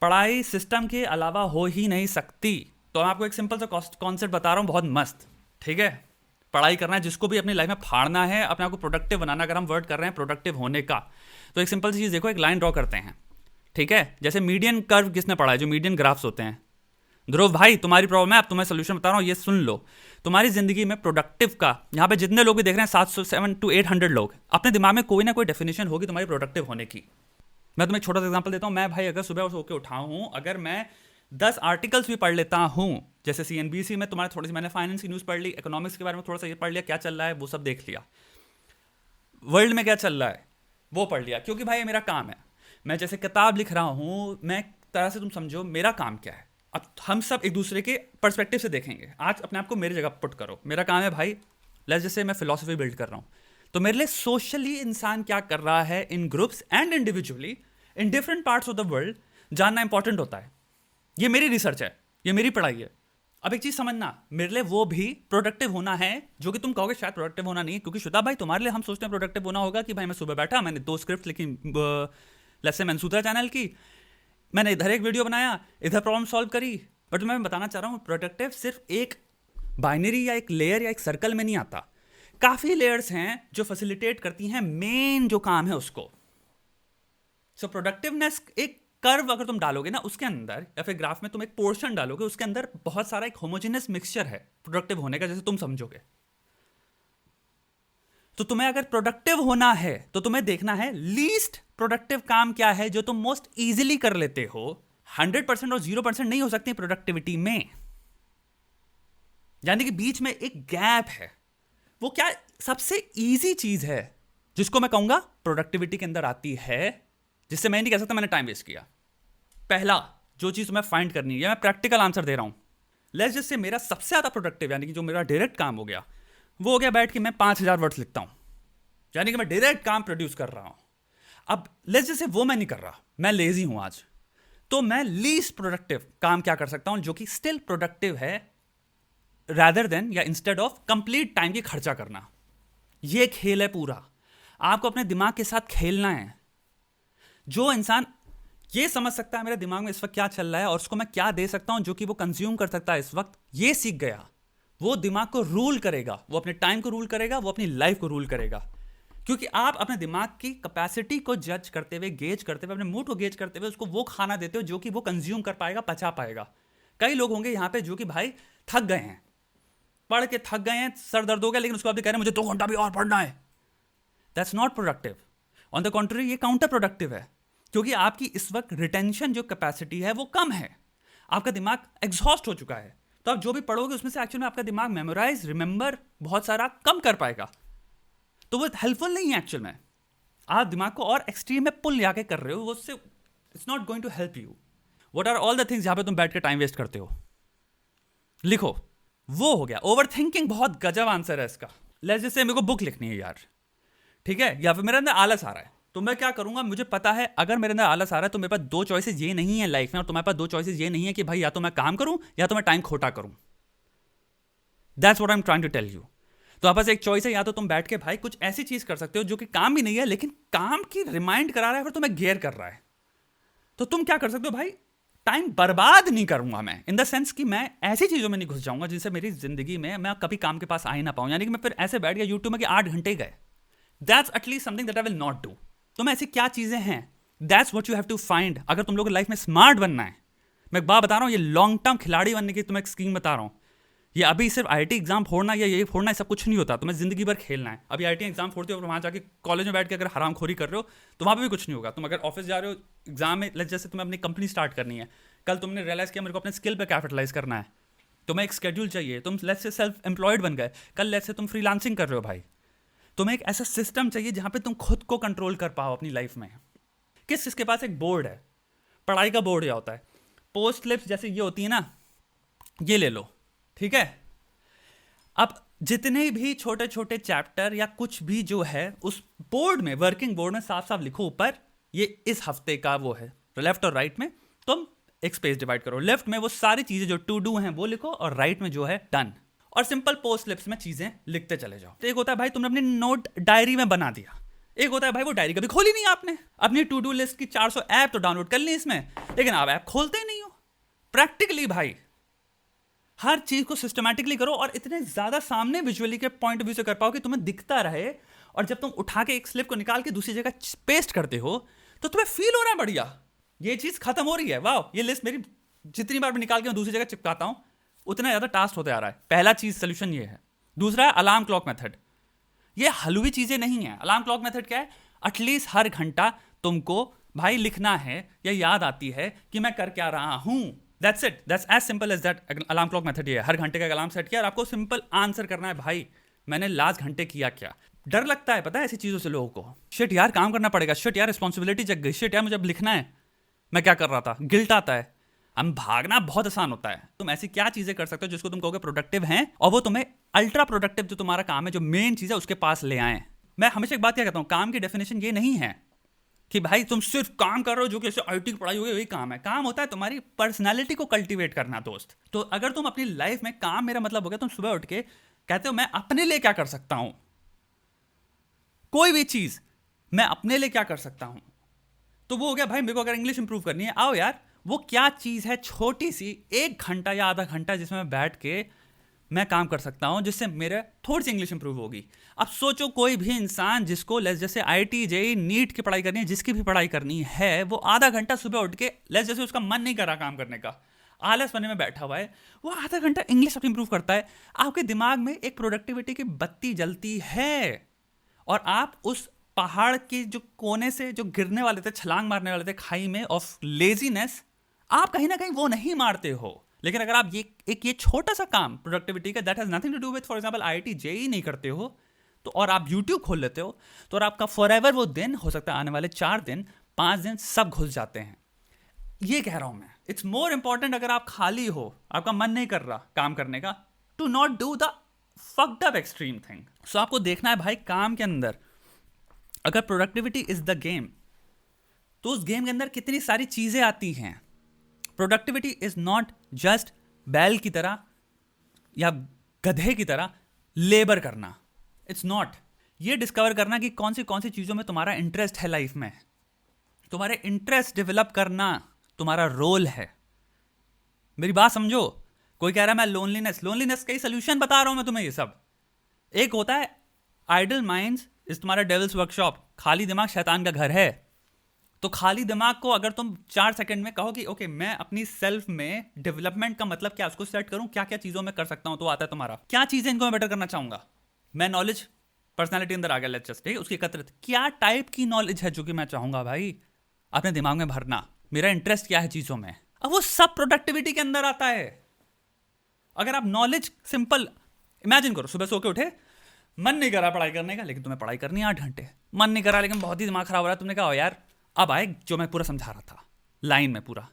पढ़ाई सिस्टम के अलावा हो ही नहीं सकती। तो मैं आपको एक सिंपल सा कॉन्सेप्ट बता रहा हूँ, बहुत मस्त। ठीक है, पढ़ाई करना है जिसको भी अपनी लाइफ में फाड़ना है, अपने आप को प्रोडक्टिव बनाना, अगर हम वर्ड कर रहे हैं प्रोडक्टिव होने का, तो एक सिंपल सी चीज़ देखो, एक लाइन ड्रॉ करते हैं। ठीक है, जैसे मीडियन कर्व किसने पढ़ा है, जो मीडियन ग्राफ्स होते हैं। ध्रुव भाई तुम्हारी प्रॉब्लम है, अब तुम्हें सोल्यूशन बता रहा हूँ, ये सुन लो। तुम्हारी जिंदगी में प्रोडक्टिव का, यहाँ पे जितने लोग भी देख रहे हैं 700 to 800 लोग, अपने दिमाग में कोई ना कोई डेफिनेशन होगी तुम्हारी प्रोडक्टिव होने की। मैं तुम्हें एक छोटा सा एग्जांपल देता हूँ। मैं भाई अगर सुबह सो के उठा हूँ, अगर मैं 10 आर्टिकल्स भी पढ़ लेता हूँ, जैसे CNBC में तुम्हारे थोड़ी सी मैंने फाइनेंस की न्यूज़ पढ़ ली, इकोनॉमिक्स के बारे में थोड़ा सा ये पढ़ लिया, क्या चल रहा है वो सब देख लिया, वर्ल्ड में क्या चल रहा है वो पढ़ लिया, क्योंकि भाई ये मेरा काम है। मैं जैसे किताब लिख रहा हूँ, मैं तरह से तुम समझो मेरा काम क्या है। अब हम सब एक दूसरे के पर्सपेक्टिव से देखेंगे। आज अपने आप को मेरी जगह पुट करो, मेरा काम है भाई, जैसे मैं फिलॉसफी बिल्ड कर रहा हूँ, तो मेरे लिए सोशली इंसान क्या कर रहा है in groups and individually in different parts of the world जानना इंपॉर्टेंट होता है। ये मेरी रिसर्च है, ये मेरी पढ़ाई है। अब एक चीज समझना, मेरे लिए वो भी प्रोडक्टिव होना है जो कि तुम कहोगे शायद प्रोडक्टिव होना नहीं है, क्योंकि शुदा भाई तुम्हारे लिए हम सोचते हैं प्रोडक्टिव होना होगा कि भाई मैं सुबह बैठा, मैंने 2 स्क्रिप्ट लिखी, लेट्स मनसूत्रा चैनल की, मैंने इधर एक वीडियो बनाया, इधर प्रॉब्लम सॉल्व करी। बट मैं बताना चाह रहा हूँ, प्रोडक्टिव सिर्फ एक बाइनरी या एक लेयर या एक सर्कल में नहीं आता, काफी लेयर्स हैं जो फैसिलिटेट करती हैं मेन जो काम है उसको। सो प्रोडक्टिवनेस एक कर्व अगर तुम डालोगे ना उसके अंदर, या फिर ग्राफ में तुम एक पोर्शन डालोगे, उसके अंदर बहुत सारा एक होमोजेनियस मिक्सचर है प्रोडक्टिव होने का, जैसे तुम समझोगे। तो तुम्हें अगर प्रोडक्टिव होना है तो तुम्हें देखना है लीस्ट प्रोडक्टिव काम क्या है जो तुम मोस्ट इजीली कर लेते हो। 100% और 0% नहीं हो सकती प्रोडक्टिविटी में, यानी कि बीच में एक गैप है। वो क्या सबसे इजी चीज है जिसको मैं कहूंगा प्रोडक्टिविटी के अंदर आती है, जिससे मैं नहीं कह सकता मैंने टाइम वेस्ट किया। पहला जो चीज तुम्हें फाइंड करनी है, मैं प्रैक्टिकल आंसर दे रहा हूं। लेट्स जस्ट से मेरा सबसे ज्यादा प्रोडक्टिव, यानी कि जो मेरा डायरेक्ट काम हो गया, वो हो गया बैठ के मैं 5000 वर्ड्स लिखता हूं, यानी कि मैं डायरेक्ट काम प्रोड्यूस कर रहा हूं। अब लेट्स जस्ट से वो मैं नहीं कर रहा, मैं लेजी हूं आज, तो मैं लीस्ट प्रोडक्टिव काम क्या कर सकता हूं जो कि स्टिल प्रोडक्टिव है, रादर देन या इंस्टेड ऑफ कंप्लीट टाइम की खर्चा करना। ये खेल है पूरा, आपको अपने दिमाग के साथ खेलना है। जो इंसान ये समझ सकता है मेरे दिमाग में इस वक्त क्या चल रहा है और उसको मैं क्या दे सकता हूं जो कि वो कंज्यूम कर सकता है इस वक्त, ये सीख गया, वो दिमाग को रूल करेगा, वो अपने टाइम को रूल करेगा, वो अपनी लाइफ को रूल करेगा। क्योंकि आप अपने दिमाग की कैपेसिटी को जज करते हुए, गेज करते हुए, अपने मूड को गेज करते हुए उसको वो खाना देते हो जो कि वो कंज्यूम कर पाएगा, पचा पाएगा। कई लोग होंगे यहाँ पे जो कि भाई थक गए हैं, पढ़ के थक गए हैं, सर दर्द हो गया, लेकिन उसको आप कह रहे हैं मुझे 2 घंटा भी और पढ़ना है। That's not productive. On the contrary ये काउंटर प्रोडक्टिव है, क्योंकि आपकी इस वक्त रिटेंशन जो कैपेसिटी है वो कम है, आपका दिमाग एग्जॉस्ट हो चुका है। तो आप जो भी पढ़ोगे उसमें से एक्चुअली में आपका दिमाग मेमोराइज, रिमेंबर बहुत सारा कम कर पाएगा, तो वो हेल्पफुल नहीं है एक्चुअल में। आप दिमाग को और एक्सट्रीम में पुल आके कर रहे हो, वो उससे it's not going to help you. What are all the things जहां पे तुम बैठ के टाइम वेस्ट करते हो, लिखो। वो हो गया ओवर थिंकिंग, बहुत गजब आंसर है इसका। लेट्स जैसे मेरे को बुक लिखनी है यार, ठीक है, या फिर मेरे अंदर आलस आ रहा है, तो मैं क्या करूंगा, मुझे पता है अगर मेरे अंदर आलस आ रहा है तो मेरे पास 2 चॉइसेस ये नहीं है लाइफ में, और तुम्हारे पास 2 चॉइसेस ये नहीं है कि भाई या तो मैं काम करूं या तो मैं टाइम खोटा करूं। That's what I am trying to tell you. तो आप पास एक चॉइस है, या तो तुम बैठ के भाई कुछ ऐसी चीज कर सकते हो जो कि काम भी नहीं है लेकिन काम की रिमाइंड करा रहा है, फिर तुम्हें गेयर कर रहा है। तो तुम क्या कर सकते हो भाई, टाइम बर्बाद नहीं करूंगा मैं, इन द सेंस कि मैं ऐसी चीजों में नहीं घुस जाऊंगा जिनसे मेरी जिंदगी में मैं कभी काम के पास आ ही ना पाऊं, यानी कि मैं फिर ऐसे बैठ गया यूट्यूब में कि 8 घंटे गए। That's at least something that I will not do. तो मैं ऐसी क्या चीजें हैं, that's what you have to find. अगर तुम लोगों को लाइफ में स्मार्ट बनना है, मैं एक बात बता रहा हूं, ये लॉन्ग टर्म खिलाड़ी बनने की तुम्हें एक स्कीम बता रहा हूं। ये अभी सिर्फ IIT एग्जाम फोड़ना या ये फोड़ना सब कुछ नहीं होता, तुम्हें जिंदगी भर खेलना है। अभी IIT एग्जाम फोड़ते हो और वहां जाके कॉलेज में बैठ के अगर हरामखोरी कर रहे हो तो वहां पे भी कुछ नहीं होगा। तुम अगर ऑफिस जा रहे हो एग्जाम में, जैसे तुम्हें अपनी कंपनी स्टार्ट करनी है, कल तुमने रियलाइज किया मेरे को अपने स्किल पे कैपिटलाइज करना है, तुम्हें एक स्केड्यूल चाहिए, तुम लेट्स से सेल्फ एम्प्लॉयड बन गए, कल लेट्स से तुम फ्रीलांसिंग कर रहे हो भाई, तुम्हें एक ऐसा सिस्टम चाहिए जहां पे तुम खुद को कंट्रोल कर पाओ अपनी लाइफ में। किसके पास एक बोर्ड है, पढ़ाई का बोर्ड क्या होता है, पोस्ट स्लिप्स जैसे ये होती है ना, ये ले लो, ठीक है। अब जितने भी छोटे छोटे चैप्टर या कुछ भी जो है उस बोर्ड में, वर्किंग बोर्ड में साफ साफ लिखो ऊपर ये इस हफ्ते का वो है, लेफ्ट और राइट में तुम एक स्पेस डिवाइड करो, लेफ्ट में वो सारी चीजें जो टू डू हैं वो लिखो और राइट में जो है डन, और सिंपल पोस्ट स्लिप्स में चीजें लिखते चले जाओ। तो एक होता है भाई तुमने अपनी नोट डायरी में बना दिया, एक होता है भाई वो डायरी कभी खोली नहीं आपने, अपनी टू डू लिस्ट की 400 ऐप तो डाउनलोड कर ली इसमें, लेकिन आप ऐप खोलते ही नहीं हो। प्रैक्टिकली भाई हर चीज को सिस्टमैटिकली करो और इतने ज्यादा सामने विजुअली के पॉइंट ऑफ व्यू से कर पाओ कि तुम्हें दिखता रहे, और जब तुम उठा के एक स्लिप को निकाल के दूसरी जगह पेस्ट करते हो तो तुम्हें फील हो रहा है बढ़िया, ये चीज खत्म हो रही है, वाह ये लिस्ट मेरी जितनी बार मैं निकाल के मैं दूसरी जगह चिपकाता हूं उतना ज्यादा टास्क होते आ रहा है। पहला चीज सोल्यूशन ये है। दूसरा है अलार्म क्लॉक मेथड। ये हलवी चीजें नहीं है। अलार्म क्लॉक मेथड क्या है? एटलीस्ट हर घंटा तुमको भाई लिखना है या याद आती है कि मैं कर क्या रहा हूं। That's it, that's as simple as that. Alarm clock method ये है, हर घंटे का अलार्म सेट किया और आपको सिंपल आंसर करना है, भाई मैंने लास्ट घंटे किया क्या। डर लगता है पता है ऐसी चीजों से लोगों को, शिट यार काम करना पड़ेगा, शिट यार रिस्पॉन्सिबिलिटी जग गई, शिट यार मुझे अब लिखना है, मैं क्या कर रहा था, गिल्ट आता है। हम भागना बहुत आसान होता है। तुम ऐसी क्या चीजें कर सकते हो जिसको तुम कहोगे प्रोडक्टिव हैं और वो तुम्हें अल्ट्रा प्रोडक्टिव जो तुम्हारा काम है, जो मेन चीज है उसके पास ले आए। मैं हमेशा एक बात क्या कहता हूं, काम की डेफिनेशन ये नहीं है कि भाई तुम सिर्फ काम कर रहे हो जो कि आईटी की पढ़ाई होगी वही काम है। काम होता है तुम्हारी पर्सनालिटी को कल्टीवेट करना दोस्त। तो अगर तुम अपनी लाइफ में काम, मेरा मतलब हो गया तुम सुबह उठ के कहते हो मैं अपने लिए क्या कर सकता हूं, कोई भी चीज मैं अपने लिए क्या कर सकता हूं, तो वो हो गया भाई मेरे को अगर इंग्लिश इंप्रूव करनी है, आओ यार वो क्या चीज है छोटी सी, 1 घंटा या आधा घंटा जिसमें मैं बैठ के मैं काम कर सकता हूं जिससे मेरे थोड़ी सी इंग्लिश इंप्रूव होगी। अब सोचो कोई भी इंसान जिसको जैसे आईटी जेई नीट की पढ़ाई करनी है, जिसकी भी पढ़ाई करनी है, वो आधा घंटा सुबह उठ के जैसे उसका मन नहीं कर रहा काम करने का, आलस बनने में बैठा हुआ है, वो आधा घंटा इंग्लिश इंप्रूव करता है। आपके दिमाग में एक प्रोडक्टिविटी की बत्ती जलती है और आप उस पहाड़ के जो कोने से जो गिरने वाले थे, छलांग मारने वाले थे खाई में ऑफ लेजीनेस, आप कहीं ना कहीं वो नहीं मारते हो। लेकिन अगर आप ये छोटा सा काम प्रोडक्टिविटी का that has nothing to do with for example IIT JEE नहीं करते हो तो, और आप यूट्यूब खोल लेते हो तो, और आपका फॉरएवर वो दिन हो सकता है आने वाले 4 दिन 5 दिन सब घुस जाते हैं। ये कह रहा हूं मैं, इट्स मोर इंपॉर्टेंट अगर आप खाली हो, आपका मन नहीं कर रहा काम करने का, to not do the fucked up extreme thing. So आपको देखना है भाई काम के अंदर अगर प्रोडक्टिविटी इज द गेम तो उस गेम के अंदर कितनी सारी चीजें आती हैं। प्रोडक्टिविटी इज नॉट जस्ट बैल की तरह या गधे की तरह लेबर करना, इट्स नॉट। ये डिस्कवर करना कि कौन सी चीजों में तुम्हारा इंटरेस्ट है लाइफ में, तुम्हारे इंटरेस्ट डेवलप करना तुम्हारा रोल है। मेरी बात समझो। कोई कह रहा है मैं लोनलीनेस का ही सोल्यूशन बता रहा हूं मैं तुम्हें। ये सब एक होता है आइडल माइंड्स इस तुम्हारा डेविल्स वर्कशॉप, खाली दिमाग शैतान का घर है। तो खाली दिमाग को अगर तुम 4 सेकंड में कहो कि ओके मैं अपनी सेल्फ में डेवलपमेंट का मतलब क्या, उसको सेट करूं, क्या क्या चीजों में कर सकता हूं, तो आता है तुम्हारा क्या चीजें इनको मैं बेटर करना चाहूंगा। मैं नॉलेज पर्सनालिटी अंदर आ गया, लेट्स जस्ट उसकी एकत्रित क्या टाइप की नॉलेज है जो कि मैं चाहूंगा भाई अपने दिमाग में भरना, मेरा इंटरेस्ट क्या है चीजों में, अब वो सब प्रोडक्टिविटी के अंदर आता है। अगर आप नॉलेज सिंपल इमेजिन करो, सुबह सो के उठे, मन नहीं करा पढ़ाई करने का, लेकिन तुम्हें पढ़ाई करनी है 8 घंटे, मन नहीं करा लेकिन बहुत ही दिमाग खराब हो रहा है, तुमने कहा यार अब आए जो मैं पूरा समझा रहा था लाइन में, पूरा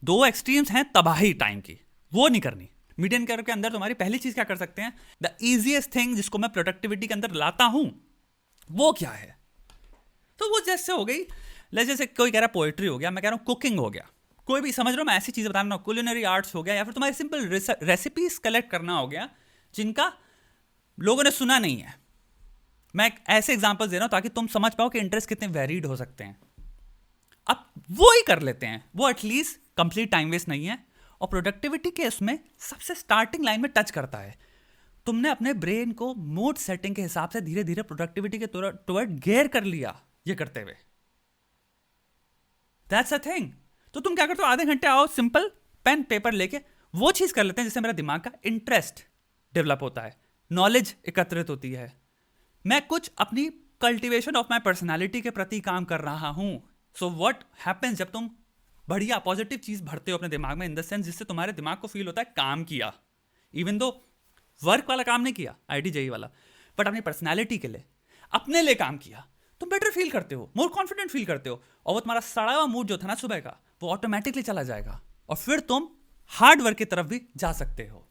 2 एक्सट्रीम्स हैं तबाही टाइम की, वो नहीं करनी। मीडियम कर्व के अंदर तुम्हारी पहली चीज क्या कर सकते हैं, द इजीएस्ट थिंग जिसको मैं प्रोडक्टिविटी के अंदर लाता हूं वो क्या है, तो वो जैसे हो गई, जैसे कोई कह रहा है पोएट्री हो गया, मैं कह रहा हूं कुकिंग हो गया, कोई भी समझ रहा हूं मैं ऐसी चीज बता रहा हूं, कुलिनरी आर्ट्स हो गया, या फिर तुम्हारी सिंपल रेसिपीज कलेक्ट करना हो गया जिनका लोगों ने सुना नहीं है। मैं ऐसे एग्जांपल दे रहा हूं ताकि तुम समझ पाओ कि इंटरेस्ट कितने वेरीड हो सकते हैं। अब वो ही कर लेते हैं, वो एटलीस्ट कंप्लीट टाइम वेस्ट नहीं है और प्रोडक्टिविटी के उसमें सबसे स्टार्टिंग लाइन में टच करता है। तुमने अपने ब्रेन को मोड सेटिंग के हिसाब से धीरे धीरे प्रोडक्टिविटी के टुवर्ड गेयर कर लिया ये करते हुए। That's a thing. तो तुम क्या करते हो, आधे घंटे आओ सिंपल पेन पेपर लेके वो चीज कर लेते हैं जिससे मेरा दिमाग का इंटरेस्ट डेवलप होता है, नॉलेज एकत्रित होती है, मैं कुछ अपनी कल्टीवेशन ऑफ माई पर्सनैलिटी के प्रति काम कर रहा हूं। सो व्हाट हैपेंस जब तुम बढ़िया पॉजिटिव चीज भरते हो अपने दिमाग में, इन द सेंस जिससे तुम्हारे दिमाग को फील होता है काम किया, इवन दो वर्क वाला काम नहीं किया आईटी जेई वाला, बट अपनी पर्सनैलिटी के लिए अपने लिए काम किया, तुम बेटर फील करते हो, मोर कॉन्फिडेंट फील करते हो, और वो तुम्हारा सड़ा हुआ मूड जो था ना सुबह का वो ऑटोमेटिकली चला जाएगा और फिर तुम हार्ड वर्क की तरफ भी जा सकते हो।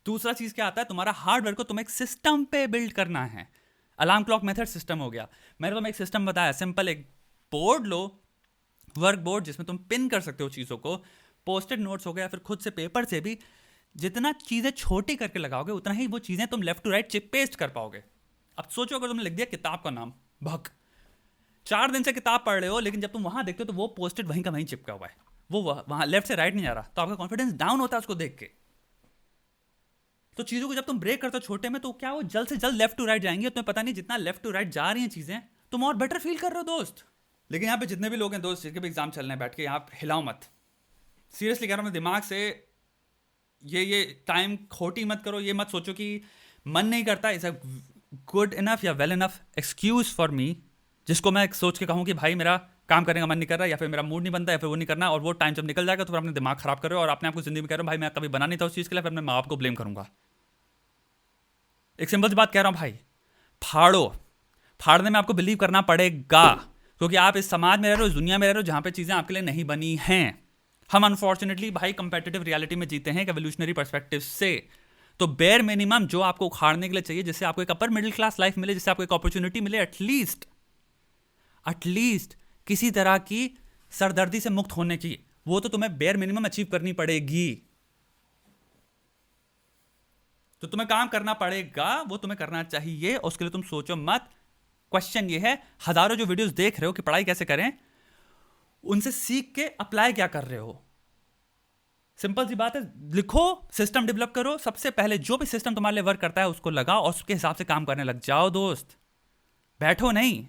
दूसरा चीज क्या आता है, तुम्हारा हार्ड वर्क को तुम्हें एक सिस्टम पे बिल्ड करना है। अलार्म क्लॉक मेथड सिस्टम हो गया, मैंने तुम्हें एक सिस्टम बताया, सिंपल एक बोर्ड लो, वर्क बोर्ड जिसमें तुम पिन कर सकते हो चीज़ों को, पोस्टेड नोट्स हो गया, फिर खुद से पेपर से भी जितना चीज़ें छोटी करके लगाओगे उतना ही वो चीज़ें तुम लेफ्ट टू राइट चिप पेस्ट कर पाओगे। अब सोचो अगर तुमने लिख दिया किताब का नाम भक, 4 दिन से किताब पढ़ रहे हो, लेकिन जब तुम वहां देखते हो तो वो पोस्टेड वहीं का वहीं चिपका हुआ है, वो वहां लेफ्ट से राइट नहीं जा रहा, तो आपका कॉन्फिडेंस डाउन होता है उसको देख के। तो चीजों को जब तुम ब्रेक करते हो छोटे में, तो क्या वो जल्द से जल्द लेफ्ट टू राइट जाएंगे, तुम्हें पता नहीं जितना लेफ्ट टू राइट जा रही हैं चीजें, तुम और बेटर फील कर रहे हो दोस्त। लेकिन यहाँ पे जितने भी लोग हैं दोस्त, जिनके भी एग्जाम चल रहे हैं, बैठ के यहाँ हिलाओ मत, सीरियसली कह रहा हूँ, दिमाग से ये टाइम खोटी मत करो। ये मत सोचो कि मन नहीं करता, इज अ गुड इनफ या well enough excuse for me, जिसको मैं सोच के कहूँ कि भाई मेरा काम करने का मन नहीं कर रहा, या फिर मेरा मूड नहीं बनता, या फिर वो नहीं करना, और वो टाइम जब निकल जाएगा तो फिर अपने दिमाग खराब कर रहे हो, और अपने आपको जिंदगी में कह रहे हो भाई मैं कभी बना नहीं था उस चीज़ के लिए, फिर अपने माँ बाप को ब्लेम करूंगा। एक सिंपल सी बात कह रहा हूँ भाई, फाड़ने में आपको बिलीव करना पड़ेगा, क्योंकि आप इस समाज में रह रहे हो, इस दुनिया में रह रहे हो जहाँ पे चीज़ें आपके लिए नहीं बनी हैं। हम अनफॉर्चुनेटली भाई कंपेटिटिव रियलिटी में जीते हैं एक एवोल्यूशनरी पर्सपेक्टिव से। तो बेयर मिनिमम जो आपको उखाड़ने के लिए चाहिए, जिससे आपको एक अपर मिडिल क्लास लाइफ मिले, जिससे आपको एक अपॉर्चुनिटी मिले, एटलीस्ट किसी तरह की सरदर्दी से मुक्त होने की, वो तो तुम्हें बेयर मिनिमम अचीव करनी पड़ेगी। तो तुम्हें काम करना पड़ेगा, वो तुम्हें करना चाहिए, और उसके लिए तुम सोचो मत। क्वेश्चन ये है, हजारों जो वीडियोस देख रहे हो कि पढ़ाई कैसे करें, उनसे सीख के अप्लाई क्या कर रहे हो? सिंपल सी बात है, लिखो, सिस्टम डेवलप करो, सबसे पहले जो भी सिस्टम तुम्हारे लिए वर्क करता है उसको लगाओ और उसके हिसाब से काम करने लग जाओ दोस्त, बैठो नहीं।